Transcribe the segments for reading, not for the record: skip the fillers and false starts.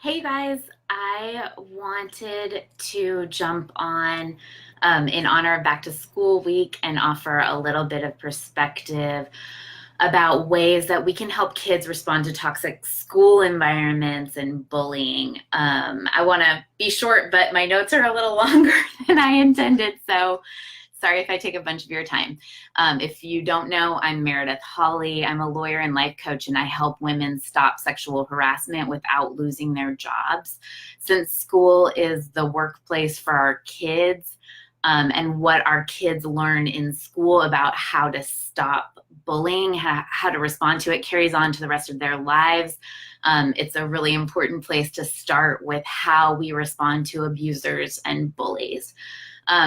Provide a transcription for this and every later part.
Hey guys, I wanted to jump on in honor of Back to School Week and offer a little bit of perspective about ways that we can help kids respond to toxic school environments and bullying. I want to be short, but my notes are a little longer than I intended, so sorry if I take a bunch of your time. If you don't know, I'm Meredith Hawley. I'm a lawyer and life coach, and I help women stop sexual harassment without losing their jobs. Since school is the workplace for our kids, and what our kids learn in school about how to stop bullying, how to respond to it, carries on to the rest of their lives. It's a really important place to start with how we respond to abusers and bullies.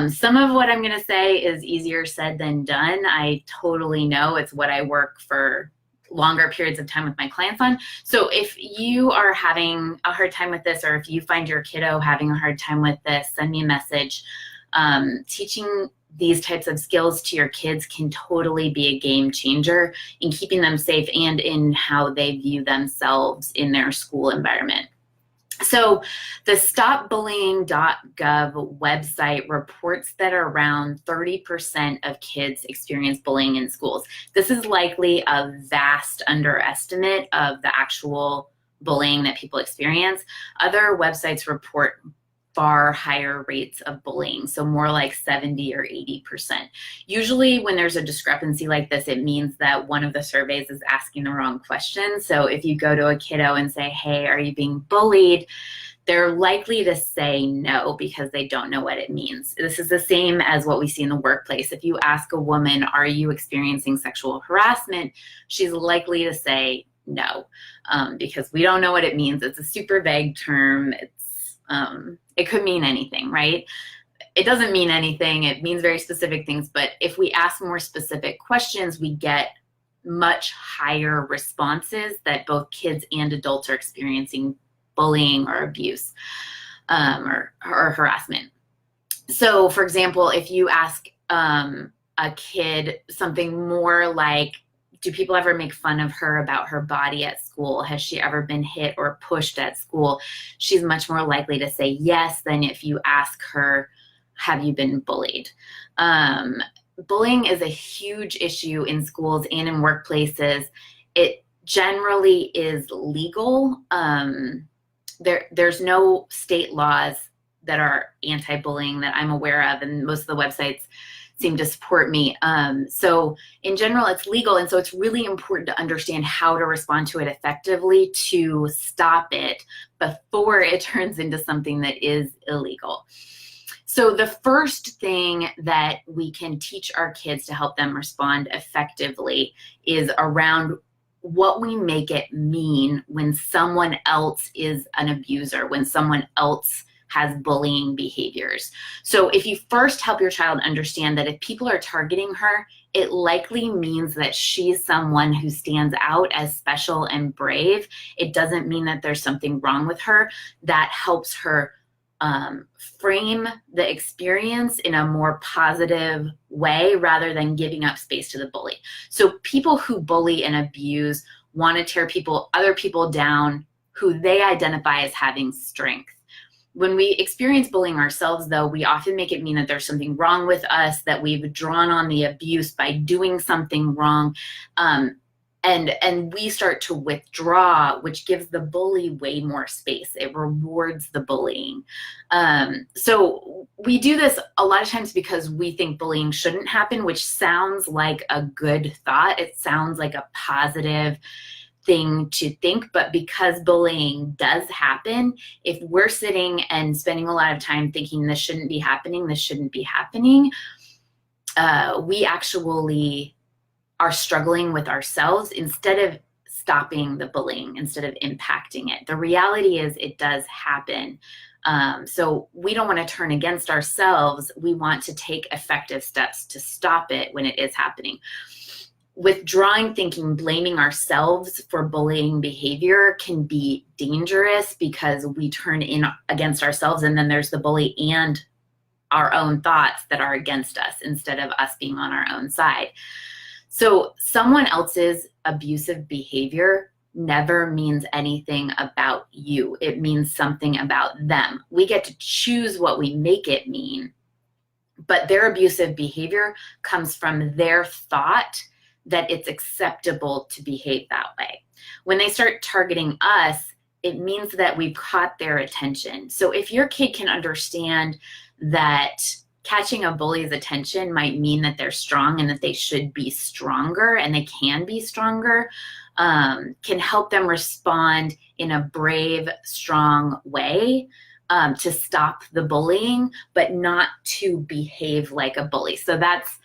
Some of what I'm going to say is easier said than done. I totally know it's what I work for longer periods of time with my clients on. So if you are having a hard time with this, or if you find your kiddo having a hard time with this, send me a message. Teaching these types of skills to your kids can totally be a game changer in keeping them safe and in how they view themselves in their school environment. So the stopbullying.gov website reports that around 30% of kids experience bullying in schools. This is likely a vast underestimate of the actual bullying that people experience. Other websites report far higher rates of bullying, so more like 70 or 80%. Usually when there's a discrepancy like this, it means that one of the surveys is asking the wrong question. So if you go to a kiddo and say, hey, are you being bullied? They're likely to say no because they don't know what it means. This is the same as what we see in the workplace. If you ask a woman, are you experiencing sexual harassment? She's likely to say no, because we don't know what it means. It's a super vague term. It could mean anything, right? It doesn't mean anything. It means very specific things. But if we ask more specific questions, we get much higher responses that both kids and adults are experiencing bullying or abuse, or harassment. So, for example, if you ask a kid something more like, do people ever make fun of her about her body at school? Has she ever been hit or pushed at school? She's much more likely to say yes than if you ask her, have you been bullied? Bullying is a huge issue in schools and in workplaces. It generally is legal. There's no state laws that are anti-bullying that I'm aware of, and most of the websites seem to support me. So in general, it's legal. And so it's really important to understand how to respond to it effectively to stop it before it turns into something that is illegal. So the first thing that we can teach our kids to help them respond effectively is around what we make it mean when someone else is an abuser, when someone else has bullying behaviors. So if you first help your child understand that if people are targeting her, it likely means that she's someone who stands out as special and brave. It doesn't mean that there's something wrong with her. That helps her frame the experience in a more positive way rather than giving up space to the bully. So people who bully and abuse want to tear other people down who they identify as having strength. When we experience bullying ourselves, though, we often make it mean that there's something wrong with us, that we've drawn on the abuse by doing something wrong. And we start to withdraw, which gives the bully way more space. It rewards the bullying. So we do this a lot of times because we think bullying shouldn't happen, which sounds like a good thought. It sounds like a positive thing to think, but because bullying does happen, if we're sitting and spending a lot of time thinking this shouldn't be happening, we actually are struggling with ourselves instead of stopping the bullying, instead of impacting it. The reality is it does happen. So we don't want to turn against ourselves. We want to take effective steps to stop it when it is happening. Withdrawing thinking, blaming ourselves for bullying behavior can be dangerous because we turn in against ourselves, and then there's the bully and our own thoughts that are against us instead of us being on our own side. So someone else's abusive behavior never means anything about you. It means something about them. We get to choose what we make it mean, but their abusive behavior comes from their thought that it's acceptable to behave that way. When they start targeting us, it means that we've caught their attention. So if your kid can understand that catching a bully's attention might mean that they're strong and that they should be stronger and they can be stronger, can help them respond in a brave, strong way to stop the bullying, but not to behave like a bully. So that's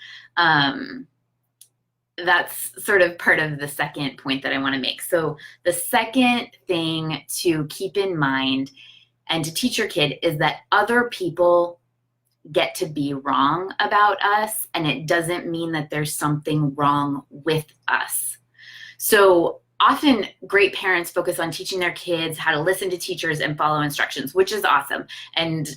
sort of part of the second point that I want to make. So the second thing to keep in mind and to teach your kid is that other people get to be wrong about us, and it doesn't mean that there's something wrong with us. So often great parents focus on teaching their kids how to listen to teachers and follow instructions, which is awesome. And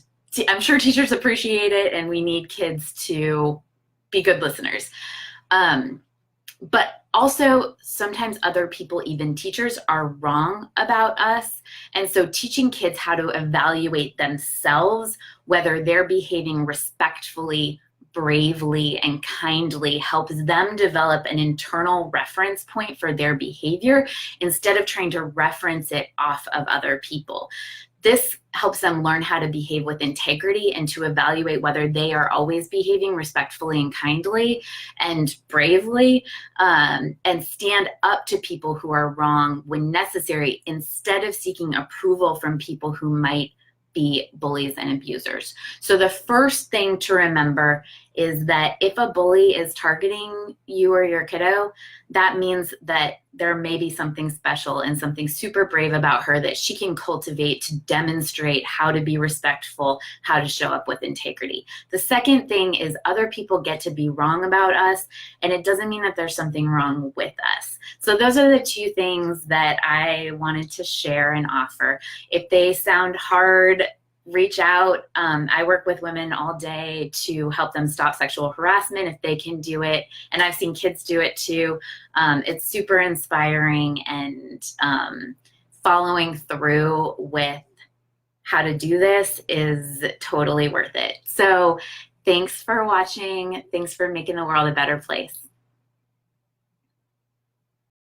I'm sure teachers appreciate it, and we need kids to be good listeners. But also sometimes other people, even teachers, are wrong about us. And so teaching kids how to evaluate themselves, whether they're behaving respectfully, bravely, and kindly, helps them develop an internal reference point for their behavior instead of trying to reference it off of other people. This helps them learn how to behave with integrity and to evaluate whether they are always behaving respectfully and kindly and bravely, and stand up to people who are wrong when necessary, instead of seeking approval from people who might be bullies and abusers. So the first thing to remember is that if a bully is targeting you or your kiddo, that means that there may be something special and something super brave about her that she can cultivate to demonstrate how to be respectful, how to show up with integrity. The second thing is other people get to be wrong about us, and it doesn't mean that there's something wrong with us. So those are the two things that I wanted to share and offer. If they sound hard, reach out. I work with women all day to help them stop sexual harassment if they can do it. And I've seen kids do it too. It's super inspiring, and following through with how to do this is totally worth it. So thanks for watching. Thanks for making the world a better place.